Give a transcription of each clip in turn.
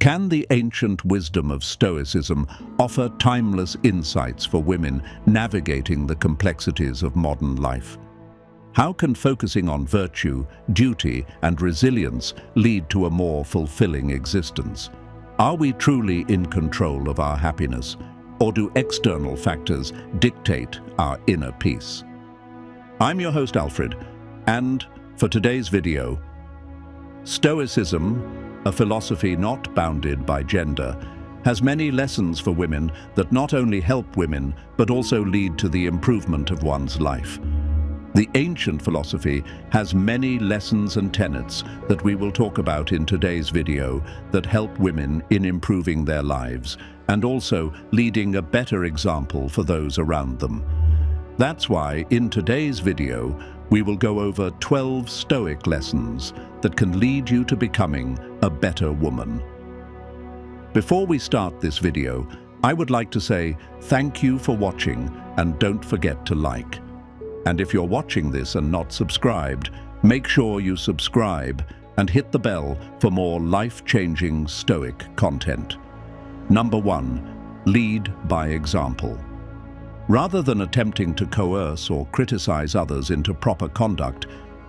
Can the ancient wisdom of Stoicism offer timeless insights for women navigating the complexities of modern life? How can focusing on virtue, duty, and resilience lead to a more fulfilling existence? Are we truly in control of our happiness, or do external factors dictate our inner peace? I'm your host, Alfred, and for today's video, Stoicism, a philosophy not bounded by gender, has many lessons for women that not only help women, but also lead to the improvement of one's life. The ancient philosophy has many lessons and tenets that we will talk about in today's video that help women in improving their lives and also leading a better example for those around them. That's why in today's video, we will go over 12 Stoic lessons that can lead you to becoming a better woman. Before we start this video, I would like to say thank you for watching and don't forget to like. And if you're watching this and not subscribed, make sure you subscribe and hit the bell for more life-changing Stoic content. Number 1, lead by example. Rather than attempting to coerce or criticize others into proper conduct,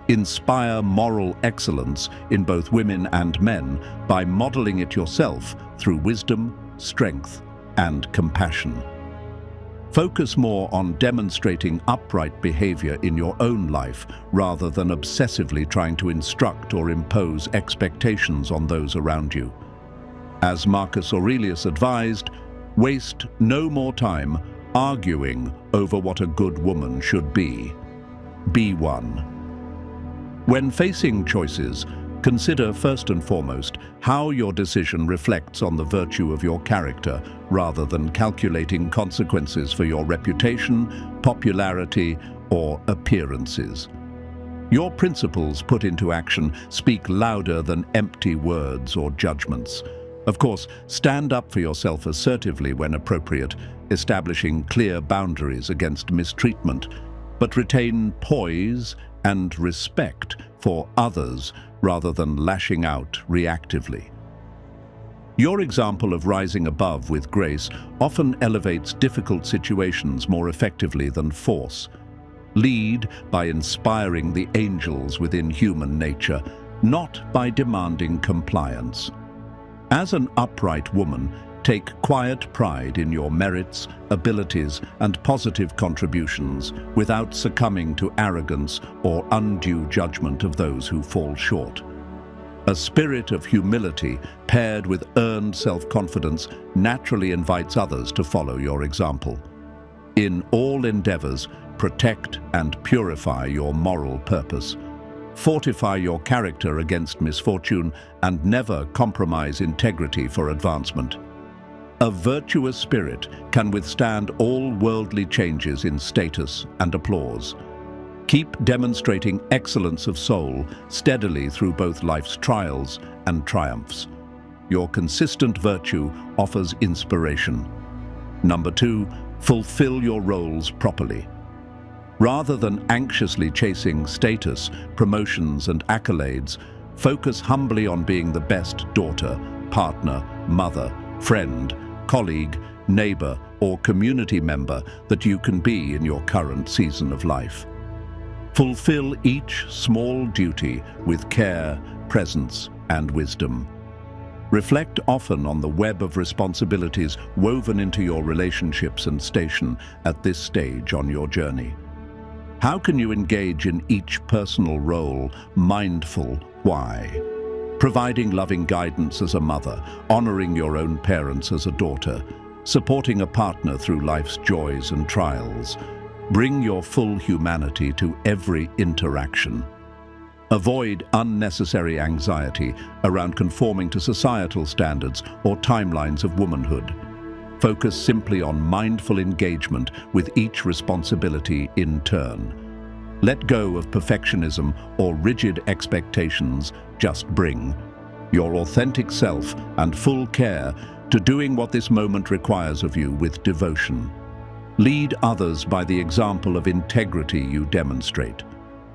inspire moral excellence in both women and men by modeling it yourself through wisdom, strength, and compassion. Focus more on demonstrating upright behavior in your own life rather than obsessively trying to instruct or impose expectations on those around you. As Marcus Aurelius advised, waste no more time arguing over what a good woman should be. Be one. When facing choices, consider first and foremost how your decision reflects on the virtue of your character rather than calculating consequences for your reputation, popularity, or appearances. Your principles put into action speak louder than empty words or judgments. Of course, stand up for yourself assertively when appropriate, establishing clear boundaries against mistreatment, but retain poise and respect for others rather than lashing out reactively. Your example of rising above with grace often elevates difficult situations more effectively than force. Lead by inspiring the angels within human nature, not by demanding compliance. As an upright woman, take quiet pride in your merits, abilities, and positive contributions without succumbing to arrogance or undue judgment of those who fall short. A spirit of humility paired with earned self-confidence naturally invites others to follow your example. In all endeavors, protect and purify your moral purpose. Fortify your character against misfortune and never compromise integrity for advancement. A virtuous spirit can withstand all worldly changes in status and applause. Keep demonstrating excellence of soul steadily through both life's trials and triumphs. Your consistent virtue offers inspiration. Number 2, fulfill your roles properly. Rather than anxiously chasing status, promotions, and accolades, focus humbly on being the best daughter, partner, mother, friend, colleague, neighbor, or community member that you can be in your current season of life. Fulfill each small duty with care, presence, and wisdom. Reflect often on the web of responsibilities woven into your relationships and station at this stage on your journey. How can you engage in each personal role mindful? Why? Providing loving guidance as a mother, honoring your own parents as a daughter, supporting a partner through life's joys and trials. Bring your full humanity to every interaction. Avoid unnecessary anxiety around conforming to societal standards or timelines of womanhood. Focus simply on mindful engagement with each responsibility in turn. Let go of perfectionism or rigid expectations. Just bring your authentic self and full care to doing what this moment requires of you with devotion. Lead others by the example of integrity you demonstrate.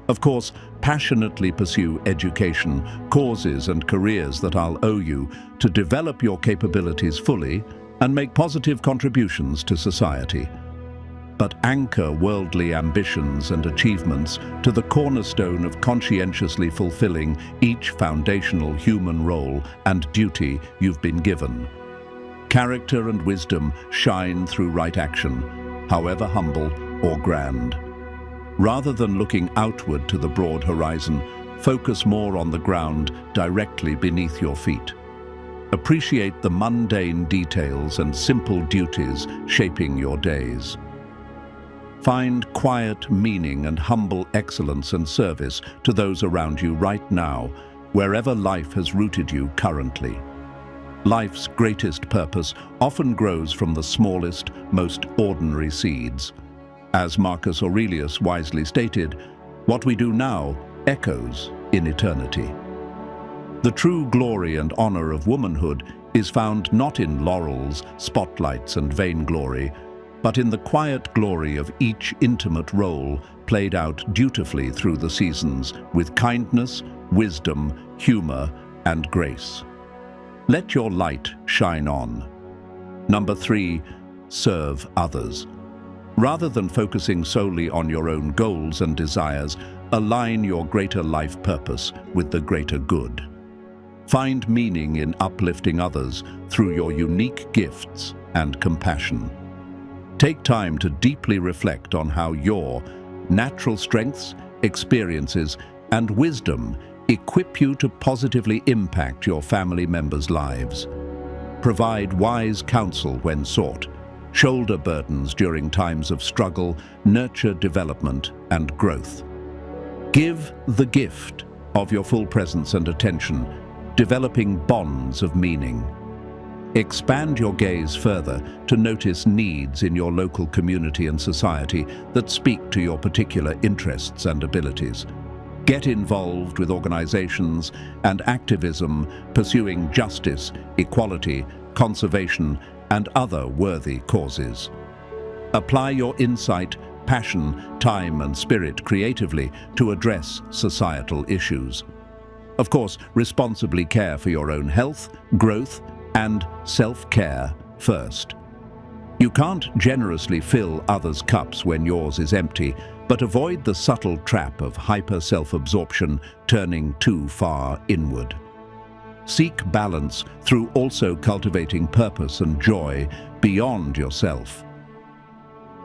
Of course, passionately pursue education, causes and careers that I'll owe you to develop your capabilities fully and make positive contributions to society. But anchor worldly ambitions and achievements to the cornerstone of conscientiously fulfilling each foundational human role and duty you've been given. Character and wisdom shine through right action, however humble or grand. Rather than looking outward to the broad horizon, focus more on the ground directly beneath your feet. Appreciate the mundane details and simple duties shaping your days. Find quiet meaning and humble excellence and service to those around you right now, wherever life has rooted you currently. Life's greatest purpose often grows from the smallest, most ordinary seeds. As Marcus Aurelius wisely stated, what we do now echoes in eternity. The true glory and honor of womanhood is found not in laurels, spotlights, and vainglory, but in the quiet glory of each intimate role played out dutifully through the seasons with kindness, wisdom, humor, and grace. Let your light shine on. Number 3, serve others. Rather than focusing solely on your own goals and desires, align your greater life purpose with the greater good. Find meaning in uplifting others through your unique gifts and compassion. Take time to deeply reflect on how your natural strengths, experiences, and wisdom equip you to positively impact your family members' lives. Provide wise counsel when sought, shoulder burdens during times of struggle, nurture development and growth. Give the gift of your full presence and attention, developing bonds of meaning. Expand your gaze further to notice needs in your local community and society that speak to your particular interests and abilities. Get involved with organizations and activism pursuing justice, equality, conservation, and other worthy causes. Apply your insight, passion, time, and spirit creatively to address societal issues. Of course, responsibly care for your own health, growth, and self-care first. You can't generously fill others' cups when yours is empty, but avoid the subtle trap of hyper-self-absorption turning too far inward. Seek balance through also cultivating purpose and joy beyond yourself.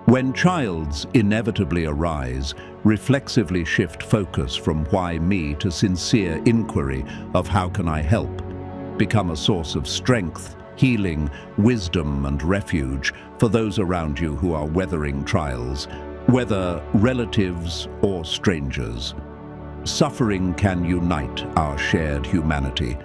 When childs inevitably arise, reflexively shift focus from why me to sincere inquiry of how can I help. Become a source of strength, healing, wisdom, and refuge for those around you who are weathering trials, whether relatives or strangers. Suffering can unite our shared humanity.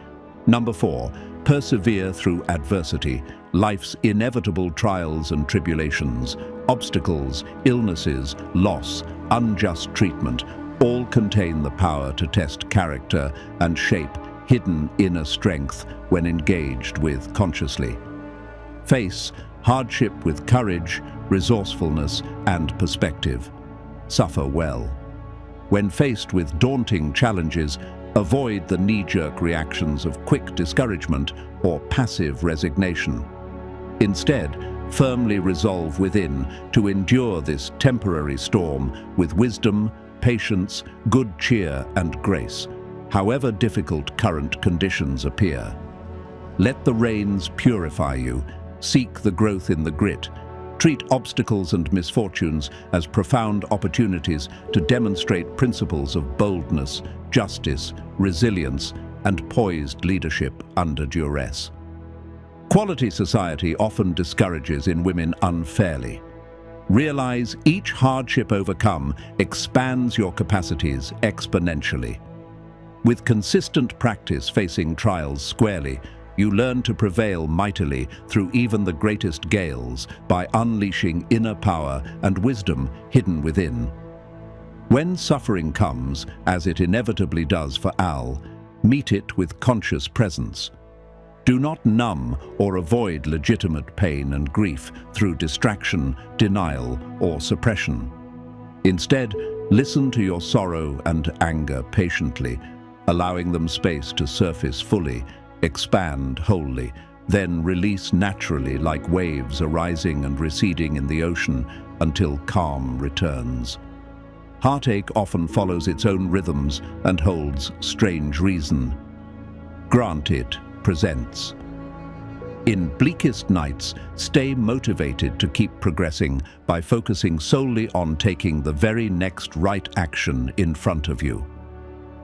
Number 4, persevere through adversity, life's inevitable trials and tribulations, obstacles, illnesses, loss, unjust treatment, all contain the power to test character and shape hidden inner strength when engaged with consciously. Face hardship with courage, resourcefulness, and perspective. Suffer well. When faced with daunting challenges, avoid the knee-jerk reactions of quick discouragement or passive resignation. Instead, firmly resolve within to endure this temporary storm with wisdom, patience, good cheer, and grace, however difficult current conditions appear. Let the rains purify you, seek the growth in the grit, treat obstacles and misfortunes as profound opportunities to demonstrate principles of boldness, justice, resilience, and poised leadership under duress. Quality society often discourages in women unfairly. Realize each hardship overcome expands your capacities exponentially. With consistent practice facing trials squarely, you learn to prevail mightily through even the greatest gales by unleashing inner power and wisdom hidden within. When suffering comes, as it inevitably does for Al, meet it with conscious presence. Do not numb or avoid legitimate pain and grief through distraction, denial, or suppression. Instead, Listen to your sorrow and anger patiently, allowing them space to surface fully, expand wholly, then release naturally like waves arising and receding in the ocean until calm returns. Heartache often follows its own rhythms and holds strange reason. Grant It presents. In bleakest nights, stay motivated to keep progressing by focusing solely on taking the very next right action in front of you.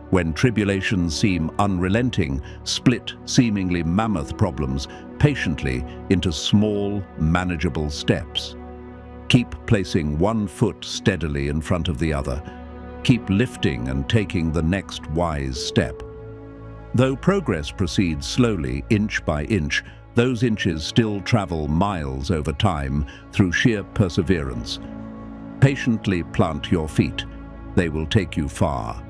When tribulations seem unrelenting, split seemingly mammoth problems patiently into small, manageable steps. Keep placing one foot steadily in front of the other. Keep lifting and taking the next wise step. Though progress proceeds slowly, inch by inch, those inches still travel miles over time through sheer perseverance. Patiently plant your feet. They will take you far.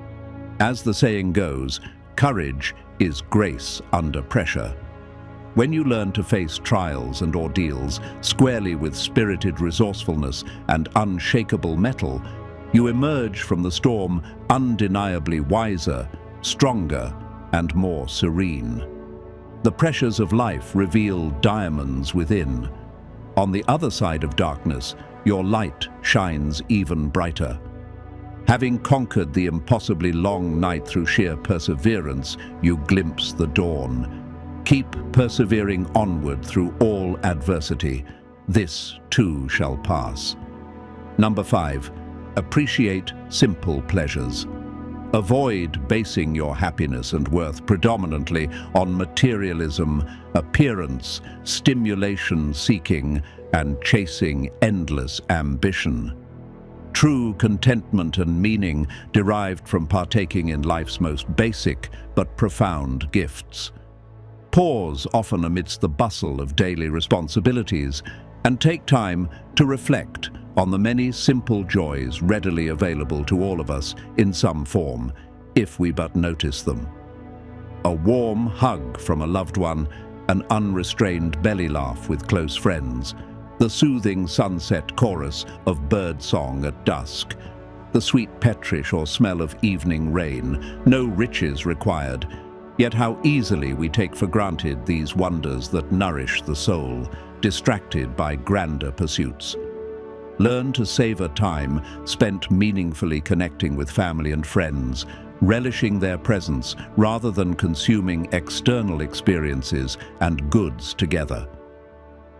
As the saying goes, courage is grace under pressure. When you learn to face trials and ordeals squarely with spirited resourcefulness and unshakable mettle, you emerge from the storm undeniably wiser, stronger, and more serene. The pressures of life reveal diamonds within. On the other side of darkness, your light shines even brighter. Having conquered the impossibly long night through sheer perseverance, you glimpse the dawn. Keep persevering onward through all adversity. This too shall pass. Number 5, appreciate simple pleasures. Avoid basing your happiness and worth predominantly on materialism, appearance, stimulation seeking, and chasing endless ambition. True contentment and meaning derived from partaking in life's most basic but profound gifts. Pause often amidst the bustle of daily responsibilities and take time to reflect on the many simple joys readily available to all of us in some form, if we but notice them. A warm hug from a loved one, an unrestrained belly laugh with close friends, the soothing sunset chorus of birdsong at dusk, the sweet petrish or smell of evening rain, no riches required, yet how easily we take for granted these wonders that nourish the soul, distracted by grander pursuits. Learn to savor time spent meaningfully connecting with family and friends, relishing their presence rather than consuming external experiences and goods together.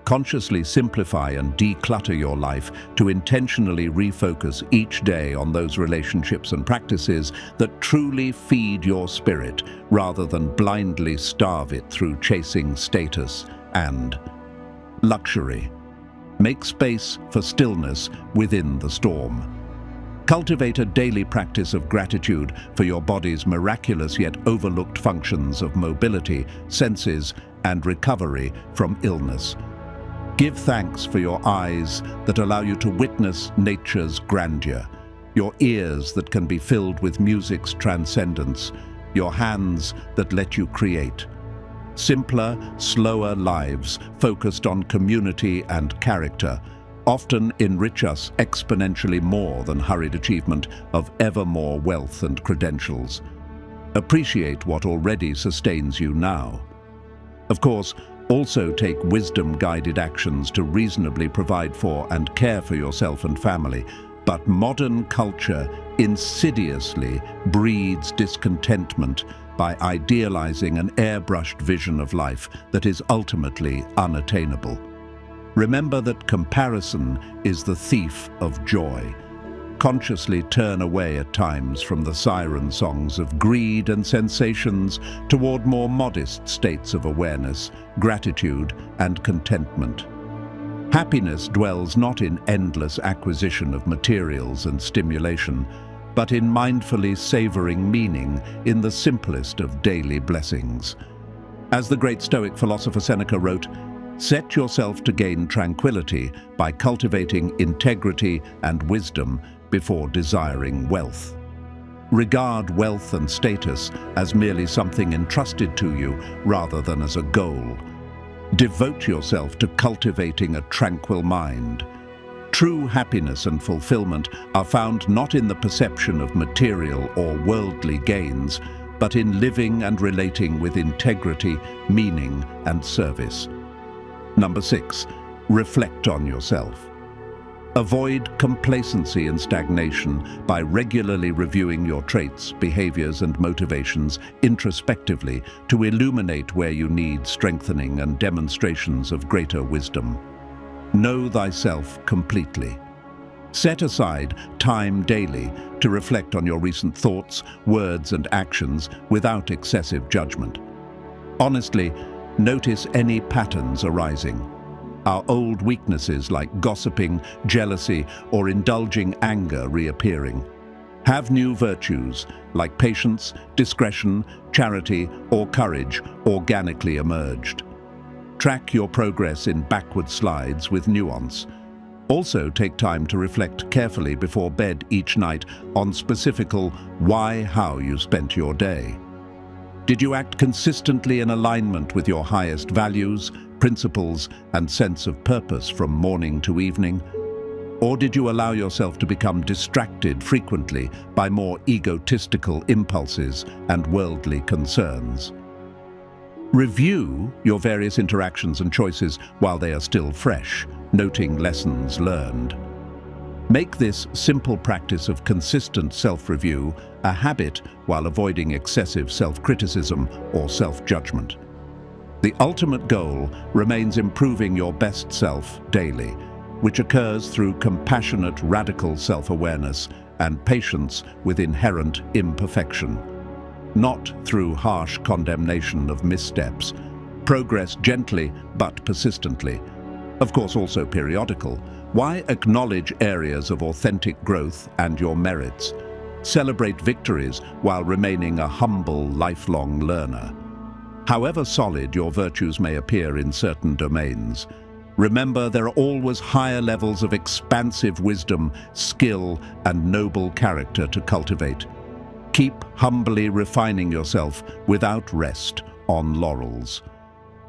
Consciously simplify and declutter your life to intentionally refocus each day on those relationships and practices that truly feed your spirit rather than blindly starve it through chasing status and luxury. Make space for stillness within the storm. Cultivate a daily practice of gratitude for your body's miraculous yet overlooked functions of mobility, senses, and recovery from illness. Give thanks for your eyes that allow you to witness nature's grandeur, your ears that can be filled with music's transcendence, your hands that let you create. Simpler, slower lives focused on community and character often enrich us exponentially more than hurried achievement of ever more wealth and credentials. Appreciate what already sustains you now. Of course, also take wisdom-guided actions to reasonably provide for and care for yourself and family, but modern culture insidiously breeds discontentment by idealizing an airbrushed vision of life that is ultimately unattainable. Remember that comparison is the thief of joy. Consciously turn away at times from the siren songs of greed and sensations toward more modest states of awareness, gratitude, and contentment. Happiness dwells not in endless acquisition of materials and stimulation, but in mindfully savoring meaning in the simplest of daily blessings. As the great Stoic philosopher Seneca wrote, "Set yourself to gain tranquility by cultivating integrity and wisdom before desiring wealth." Regard wealth and status as merely something entrusted to you rather than as a goal. Devote yourself to cultivating a tranquil mind. True happiness and fulfillment are found not in the perception of material or worldly gains, but in living and relating with integrity, meaning, and service. Number 6, reflect on yourself. Avoid complacency and stagnation by regularly reviewing your traits, behaviors, and motivations introspectively to illuminate where you need strengthening and demonstrations of greater wisdom. Know thyself completely. Set aside time daily to reflect on your recent thoughts, words, and actions without excessive judgment. Honestly, notice any patterns arising. Are old weaknesses like gossiping, jealousy, or indulging anger reappearing? Have new virtues like patience, discretion, charity, or courage organically emerged? Track your progress in backward slides with nuance. Also take time to reflect carefully before bed each night on specific how you spent your day. Did you act consistently in alignment with your highest values, principles, and sense of purpose from morning to evening? Or did you allow yourself to become distracted frequently by more egotistical impulses and worldly concerns? Review your various interactions and choices while they are still fresh, noting lessons learned. Make this simple practice of consistent self-review a habit while avoiding excessive self-criticism or self-judgment. The ultimate goal remains improving your best self daily, which occurs through compassionate, radical self-awareness and patience with inherent imperfection. Not through harsh condemnation of missteps. Progress gently but persistently. Of course, also periodical. Why acknowledge areas of authentic growth and your merits? Celebrate victories while remaining a humble, lifelong learner. However solid your virtues may appear in certain domains, remember there are always higher levels of expansive wisdom, skill, and noble character to cultivate. Keep humbly refining yourself without rest on laurels.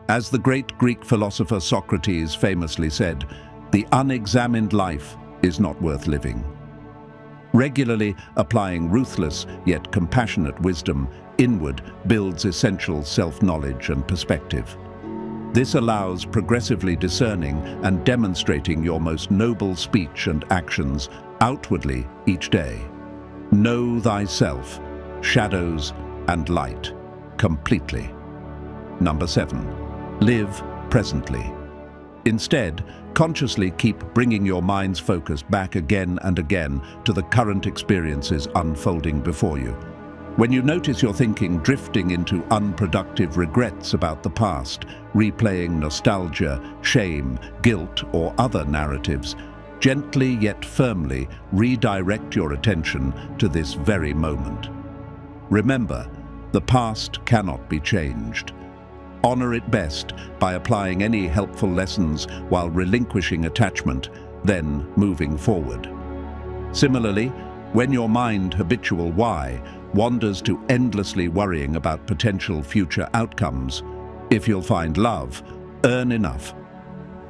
As the great Greek philosopher Socrates famously said, the unexamined life is not worth living. Regularly applying ruthless yet compassionate wisdom inward builds essential self-knowledge and perspective. This allows progressively discerning and demonstrating your most noble speech and actions outwardly each day. Know thyself, shadows and light, completely. Number 7, live presently. Instead, consciously keep bringing your mind's focus back again and again to the current experiences unfolding before you. When you notice your thinking drifting into unproductive regrets about the past, replaying nostalgia, shame, guilt, or other narratives, gently yet firmly redirect your attention to this very moment. Remember, the past cannot be changed. Honor it best by applying any helpful lessons while relinquishing attachment, then moving forward. Similarly, when your habitual why wanders to endlessly worrying about potential future outcomes, if you'll find love, earn enough.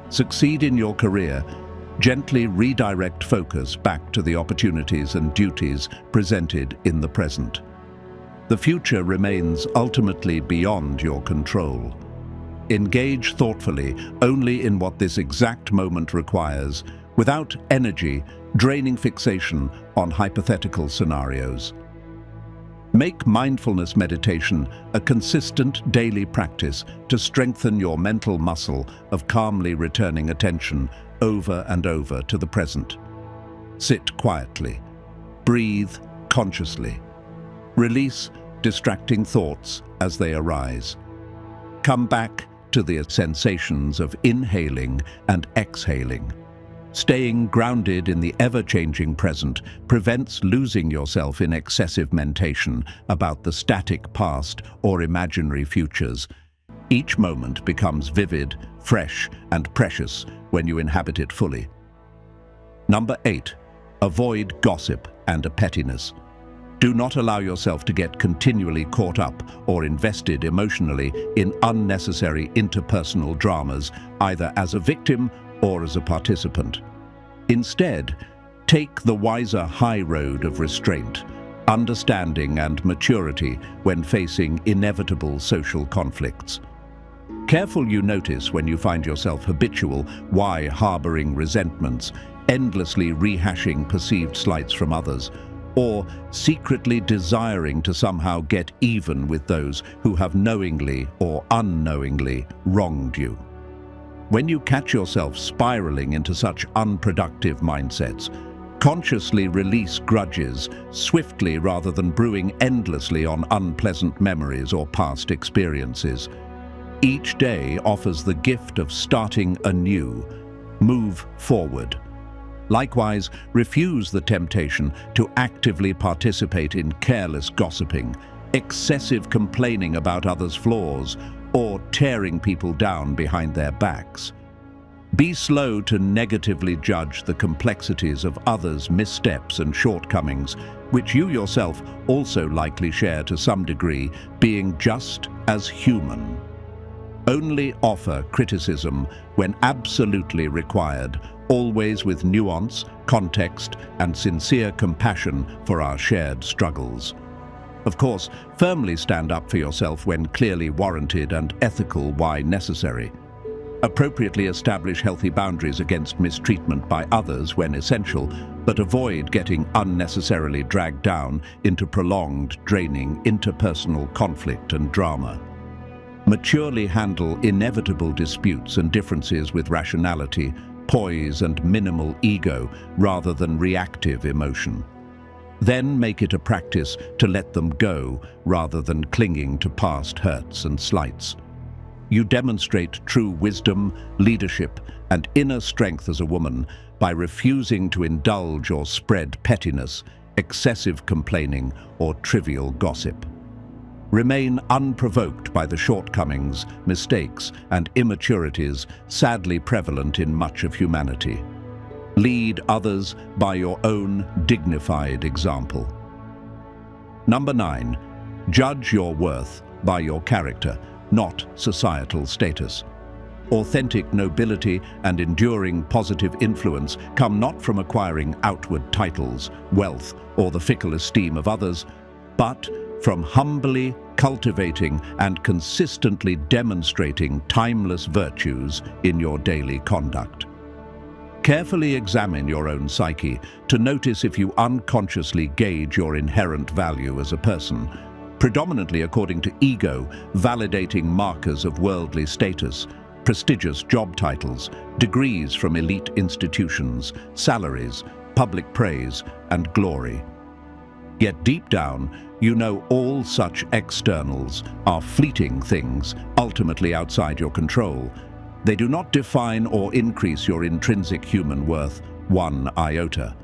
Succeed in your career, gently redirect focus back to the opportunities and duties presented in the present. The future remains ultimately beyond your control. Engage thoughtfully only in what this exact moment requires, without energy draining fixation on hypothetical scenarios. Make mindfulness meditation a consistent daily practice to strengthen your mental muscle of calmly returning attention over and over to the present. Sit quietly. Breathe consciously. Release distracting thoughts as they arise. Come back to the sensations of inhaling and exhaling. Staying grounded in the ever-changing present prevents losing yourself in excessive mentation about the static past or imaginary futures. Each moment becomes vivid, fresh, and precious when you inhabit it fully. Number 8, avoid gossip and pettiness. Do not allow yourself to get continually caught up or invested emotionally in unnecessary interpersonal dramas, either as a victim or as a participant. Instead, take the wiser high road of restraint, understanding and maturity when facing inevitable social conflicts. Careful you notice when you find yourself habitual, why harboring resentments, endlessly rehashing perceived slights from others, or secretly desiring to somehow get even with those who have knowingly or unknowingly wronged you. When you catch yourself spiraling into such unproductive mindsets, consciously release grudges swiftly rather than brewing endlessly on unpleasant memories or past experiences. Each day offers the gift of starting anew. Move forward. Likewise, refuse the temptation to actively participate in careless gossiping, excessive complaining about others' flaws, or tearing people down behind their backs. Be slow to negatively judge the complexities of others' missteps and shortcomings, which you yourself also likely share to some degree, being just as human. Only offer criticism when absolutely required, always with nuance, context, and sincere compassion for our shared struggles. Of course, firmly stand up for yourself when clearly warranted and ethical why necessary. Appropriately establish healthy boundaries against mistreatment by others when essential, but avoid getting unnecessarily dragged down into prolonged, draining interpersonal conflict and drama. Maturely handle inevitable disputes and differences with rationality, poise, and minimal ego rather than reactive emotion. Then make it a practice to let them go rather than clinging to past hurts and slights. You demonstrate true wisdom, leadership, and inner strength as a woman by refusing to indulge or spread pettiness, excessive complaining, or trivial gossip. Remain unprovoked by the shortcomings, mistakes, and immaturities sadly prevalent in much of humanity. Lead others by your own dignified example. Number 9. Judge your worth by your character, not societal status. Authentic nobility and enduring positive influence come not from acquiring outward titles, wealth, or the fickle esteem of others, but from humbly cultivating and consistently demonstrating timeless virtues in your daily conduct. Carefully examine your own psyche to notice if you unconsciously gauge your inherent value as a person, predominantly according to ego, validating markers of worldly status, prestigious job titles, degrees from elite institutions, salaries, public praise, and glory. Yet deep down, you know all such externals are fleeting things, ultimately outside your control. They do not define or increase your intrinsic human worth one iota.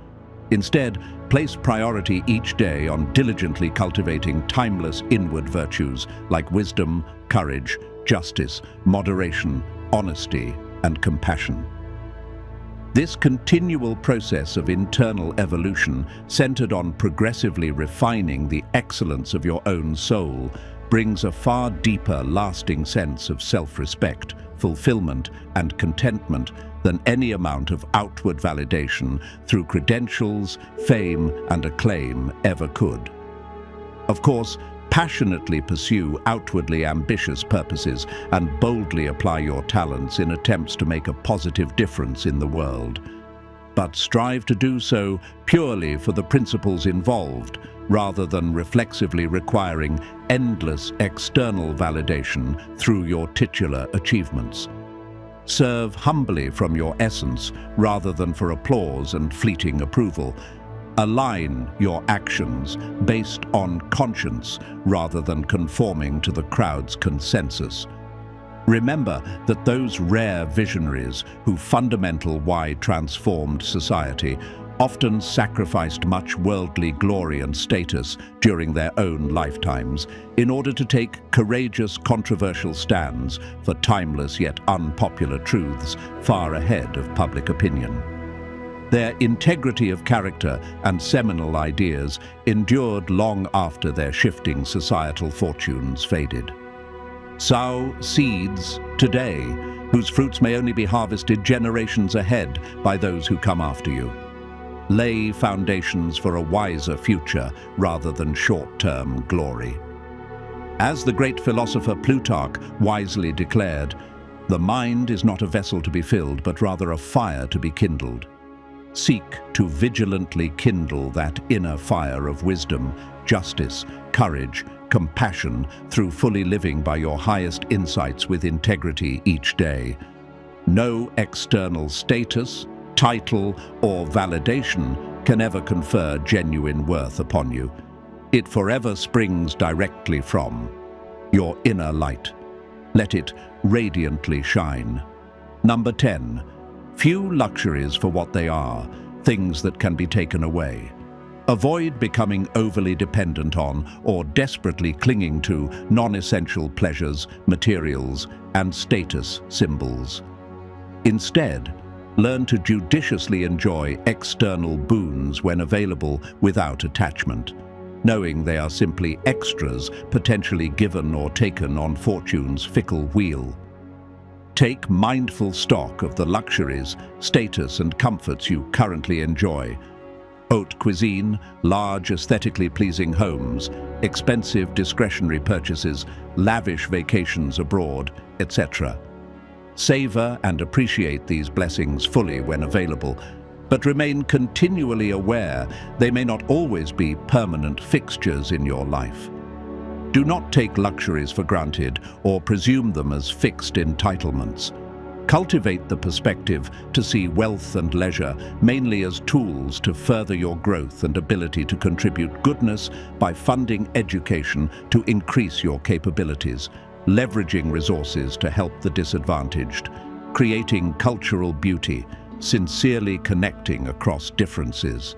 Instead, place priority each day on diligently cultivating timeless inward virtues like wisdom, courage, justice, moderation, honesty, and compassion. This continual process of internal evolution, centered on progressively refining the excellence of your own soul, brings a far deeper, lasting sense of self-respect, fulfillment, and contentment than any amount of outward validation through credentials, fame, and acclaim ever could. Of course, passionately pursue outwardly ambitious purposes and boldly apply your talents in attempts to make a positive difference in the world. But strive to do so purely for the principles involved, rather than reflexively requiring endless external validation through your titular achievements. Serve humbly from your essence rather than for applause and fleeting approval. Align your actions based on conscience rather than conforming to the crowd's consensus. Remember that those rare visionaries who fundamentally transformed society often sacrificed much worldly glory and status during their own lifetimes in order to take courageous, controversial stands for timeless yet unpopular truths far ahead of public opinion. Their integrity of character and seminal ideas endured long after their shifting societal fortunes faded. Sow seeds today whose fruits may only be harvested generations ahead by those who come after you. Lay foundations for a wiser future rather than short-term glory. As the great philosopher Plutarch wisely declared, the mind is not a vessel to be filled, but rather a fire to be kindled. Seek to vigilantly kindle that inner fire of wisdom, justice, courage, compassion through fully living by your highest insights with integrity each day. No external status, title, or validation can ever confer genuine worth upon you. It forever springs directly from your inner light. Let it radiantly shine. Number 10. Few luxuries for what they are, things that can be taken away. Avoid becoming overly dependent on or desperately clinging to non-essential pleasures, materials, and status symbols. Instead, learn to judiciously enjoy external boons when available without attachment, knowing they are simply extras potentially given or taken on fortune's fickle wheel. Take mindful stock of the luxuries, status, and comforts you currently enjoy. Haute cuisine, large aesthetically pleasing homes, expensive discretionary purchases, lavish vacations abroad, etc. Savor and appreciate these blessings fully when available, but remain continually aware they may not always be permanent fixtures in your life. Do not take luxuries for granted or presume them as fixed entitlements. Cultivate the perspective to see wealth and leisure mainly as tools to further your growth and ability to contribute goodness by funding education to increase your capabilities, leveraging resources to help the disadvantaged, creating cultural beauty, sincerely connecting across differences.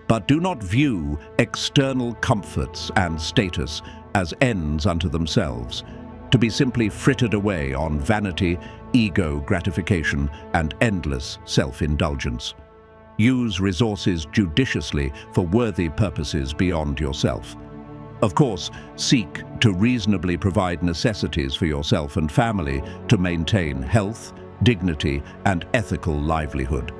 But do not view external comforts and status as ends unto themselves, to be simply frittered away on vanity, ego gratification, and endless self-indulgence. Use resources judiciously for worthy purposes beyond yourself. Of course, seek to reasonably provide necessities for yourself and family to maintain health, dignity, and ethical livelihood.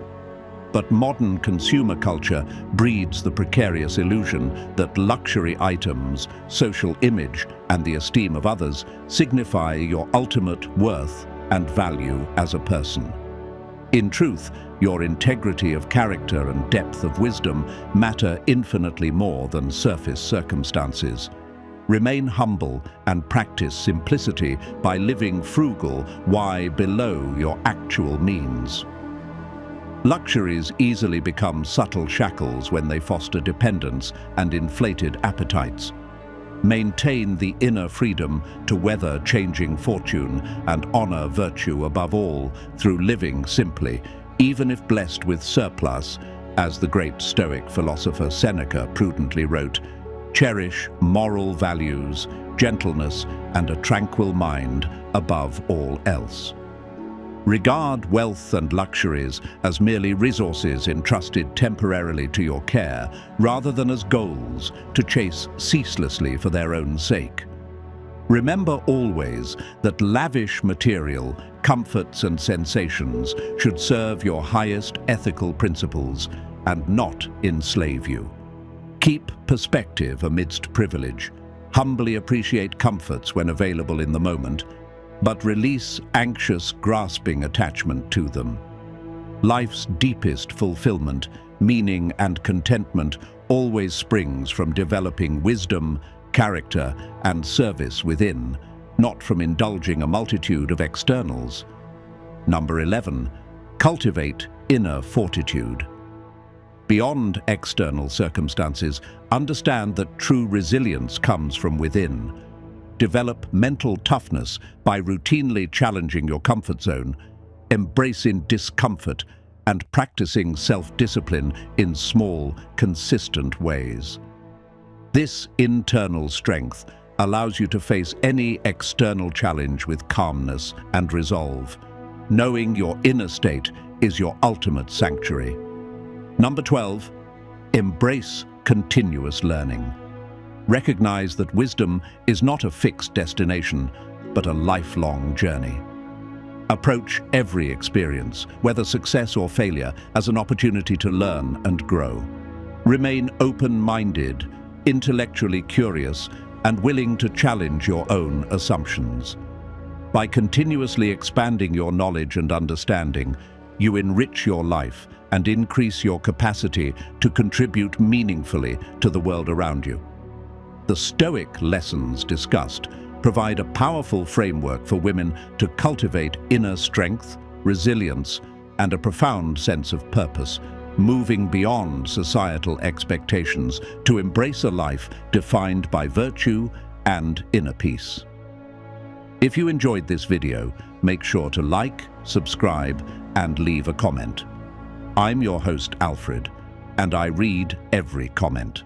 But modern consumer culture breeds the precarious illusion that luxury items, social image, and the esteem of others signify your ultimate worth and value as a person. In truth, your integrity of character and depth of wisdom matter infinitely more than surface circumstances. Remain humble and practice simplicity by living frugal while below your actual means. Luxuries easily become subtle shackles when they foster dependence and inflated appetites. Maintain the inner freedom to weather changing fortune and honor virtue above all through living simply, even if blessed with surplus, as the great Stoic philosopher Seneca prudently wrote, "Cherish moral values, gentleness, and a tranquil mind above all else." Regard wealth and luxuries as merely resources entrusted temporarily to your care, rather than as goals to chase ceaselessly for their own sake. Remember always that lavish material, comforts, and sensations should serve your highest ethical principles and not enslave you. Keep perspective amidst privilege. Humbly appreciate comforts when available in the moment, but release anxious, grasping attachment to them. Life's deepest fulfillment, meaning, and contentment always springs from developing wisdom, character, and service within, not from indulging a multitude of externals. Number 11. Cultivate inner fortitude. Beyond external circumstances, understand that true resilience comes from within. Develop mental toughness by routinely challenging your comfort zone, embracing discomfort, and practicing self-discipline in small, consistent ways. This internal strength allows you to face any external challenge with calmness and resolve, knowing your inner state is your ultimate sanctuary. Number 12. Embrace continuous learning. Recognize that wisdom is not a fixed destination, but a lifelong journey. Approach every experience, whether success or failure, as an opportunity to learn and grow. Remain open-minded, intellectually curious, and willing to challenge your own assumptions. By continuously expanding your knowledge and understanding, you enrich your life and increase your capacity to contribute meaningfully to the world around you. The Stoic lessons discussed provide a powerful framework for women to cultivate inner strength, resilience, and a profound sense of purpose, moving beyond societal expectations to embrace a life defined by virtue and inner peace. If you enjoyed this video, make sure to like, subscribe, and leave a comment. I'm your host, Alfred, and I read every comment.